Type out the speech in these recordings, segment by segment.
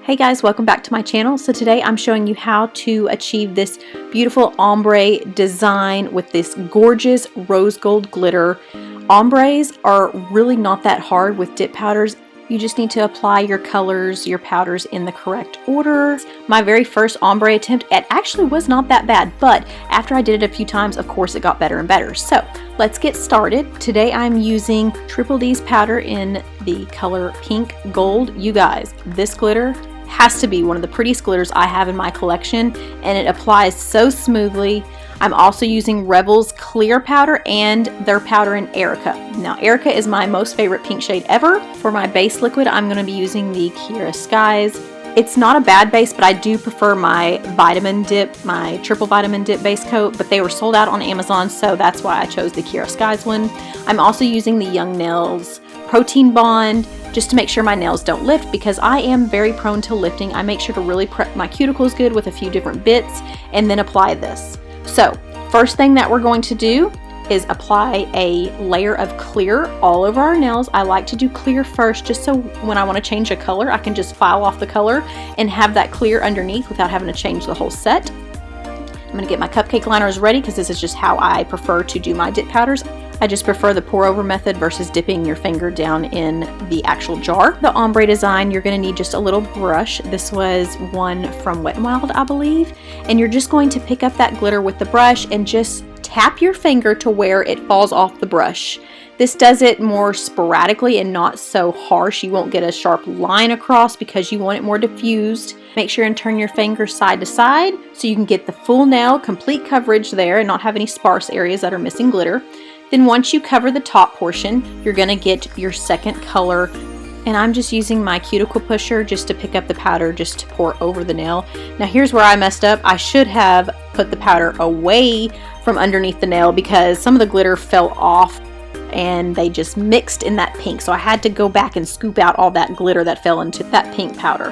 Hey guys, welcome back to my channel. So today I'm showing you how to achieve this beautiful ombre design with this gorgeous rose gold glitter. Ombres are really not that hard with dip powders. You just need to apply your colors, your powders in the correct order. My very first ombre attempt, it actually was not that bad, but after I did it a few times, of course it got better and better. So let's get started. Today I'm using Triple D's powder in the color Pink Gold. You guys, this glitter has to be one of the prettiest glitters I have in my collection, and it applies so smoothly. I'm also using Revel's clear powder and their powder in Erica. Now Erica is my most favorite pink shade ever. For my base liquid, I'm going to be using the Kiara Skies. It's not a bad base, but I do prefer my vitamin dip, my triple vitamin dip base coat, but they were sold out on Amazon, so that's why I chose the Kiara Skies one. I'm also using the Young Nails Protein Bond just to make sure my nails don't lift, because I am very prone to lifting. I make sure to really prep my cuticles good with a few different bits and then apply this. So first thing that we're going to do is apply a layer of clear all over our nails. I like to do clear first, just so when I want to change a color, I can just file off the color and have that clear underneath without having to change the whole set. I'm going to get my cupcake liners ready, because this is just how I prefer to do my dip powders. I just prefer the pour over method versus dipping your finger down in the actual jar. The ombre design, you're going to need just a little brush. This was one from Wet n Wild, I believe. And you're just going to pick up that glitter with the brush and just tap your finger to where it falls off the brush. This does it more sporadically and not so harsh. You won't get a sharp line across because you want it more diffused. Make sure and turn your finger side to side so you can get the full nail, complete coverage there, and not have any sparse areas that are missing glitter. Then once you cover the top portion, you're going to get your second color. And I'm just using my cuticle pusher just to pick up the powder just to pour over the nail. Now here's where I messed up. I should have put the powder away from underneath the nail, because some of the glitter fell off and they just mixed in that pink. So I had to go back and scoop out all that glitter that fell into that pink powder.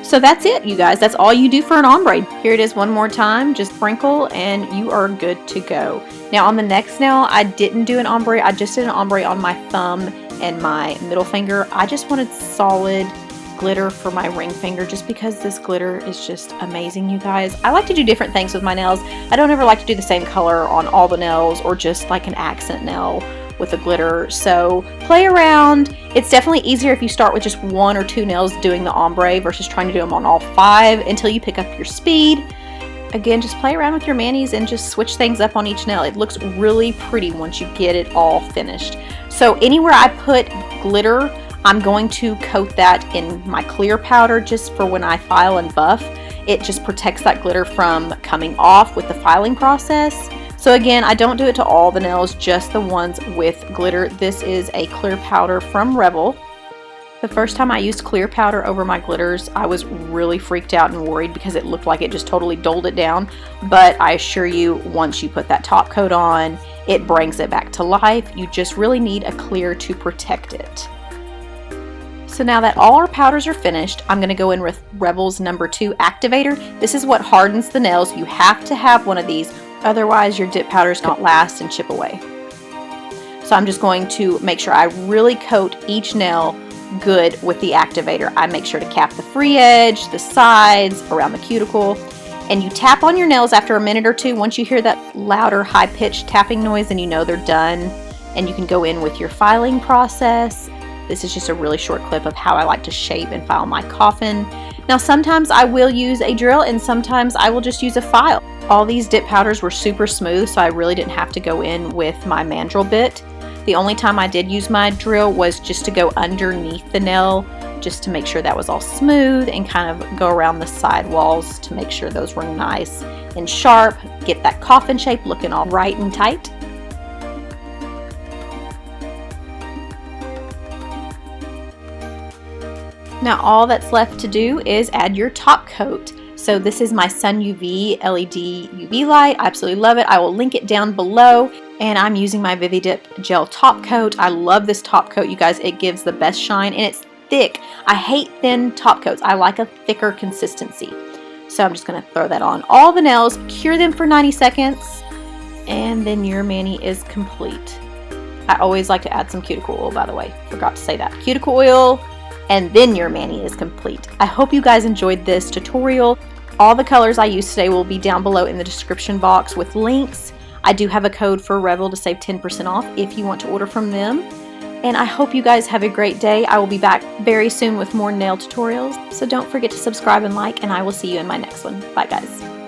So that's it, you guys. That's all you do for an ombre. Here it is one more time. Just sprinkle and you are good to go. Now on the next nail, I didn't do an ombre. I just did an ombre on my thumb and my middle finger. I just wanted solid glitter for my ring finger, just because this glitter is just amazing, you guys. I like to do different things with my nails. I don't ever like to do the same color on all the nails, or just like an accent nail with the glitter. So play around. It's definitely easier if you start with just 1 or 2 nails doing the ombre versus trying to do them on all 5 until you pick up your speed. Again, just play around with your manis and just switch things up on each nail. It looks really pretty once you get it all finished. So anywhere I put glitter, I'm going to coat that in my clear powder just for when I file and buff. It just protects that glitter from coming off with the filing process. So again, I don't do it to all the nails, just the ones with glitter. This is a clear powder from Revel. The first time I used clear powder over my glitters, I was really freaked out and worried because it looked like it just totally doled it down. But I assure you, once you put that top coat on, it brings it back to life. You just really need a clear to protect it. So now that all our powders are finished, I'm going to go in with Revel's number 2 activator. This is what hardens the nails. You have to have one of these. Otherwise, your dip powders don't last and chip away. So I'm just going to make sure I really coat each nail good with the activator. I make sure to cap the free edge, the sides, around the cuticle. And you tap on your nails after a minute or 2. Once you hear that louder, high-pitched tapping noise, then you know they're done. And you can go in with your filing process. This is just a really short clip of how I like to shape and file my coffin. Now sometimes I will use a drill and sometimes I will just use a file. All these dip powders were super smooth, so I really didn't have to go in with my mandrel bit. The only time I did use my drill was just to go underneath the nail, just to make sure that was all smooth, and kind of go around the side walls to make sure those were nice and sharp. Get that coffin shape looking all right and tight. Now all that's left to do is add your top coat. So this is my SUNUV LED UV light. I absolutely love it. I will link it down below. And I'm using my ViviDip gel top coat. I love this top coat, you guys. It gives the best shine and it's thick. I hate thin top coats. I like a thicker consistency. So I'm just going to throw that on all the nails, cure them for 90 seconds, and then your mani is complete. I always like to add some cuticle oil, by the way. Forgot to say that. Cuticle oil and then your mani is complete. I hope you guys enjoyed this tutorial. All the colors I used today will be down below in the description box with links. I do have a code for Revel to save 10% off if you want to order from them. And I hope you guys have a great day. I will be back very soon with more nail tutorials. So don't forget to subscribe and like, and I will see you in my next one. Bye guys.